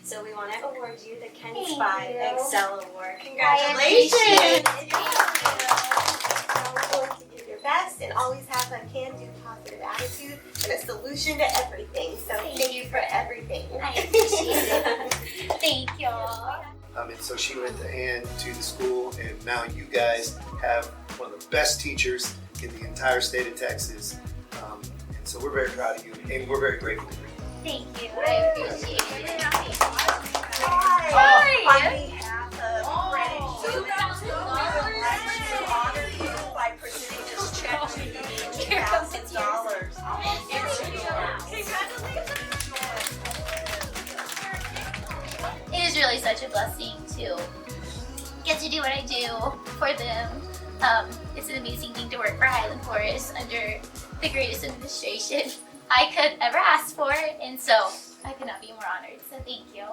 So we want to award you the Thank KENS-5 you. Excel Award. I Congratulations! appreciate it. You're going to do your best and always have a can-do positive attitude and a solution to everything. So thank you for everything. I appreciate it. Thank you. And so she went to the school, and now you guys have one of the best teachers in the entire state of Texas. And so we're very proud of you, and we're very grateful for you. Thank you. I appreciate it. On behalf of Greenwich, we would like to honor you by presenting this check to you, $2,000. It is really such a blessing to get to do what I do for them. It's an amazing thing to work for Highland Forest under the greatest administration I could ever ask for, and so I could not be more honored. So thank you.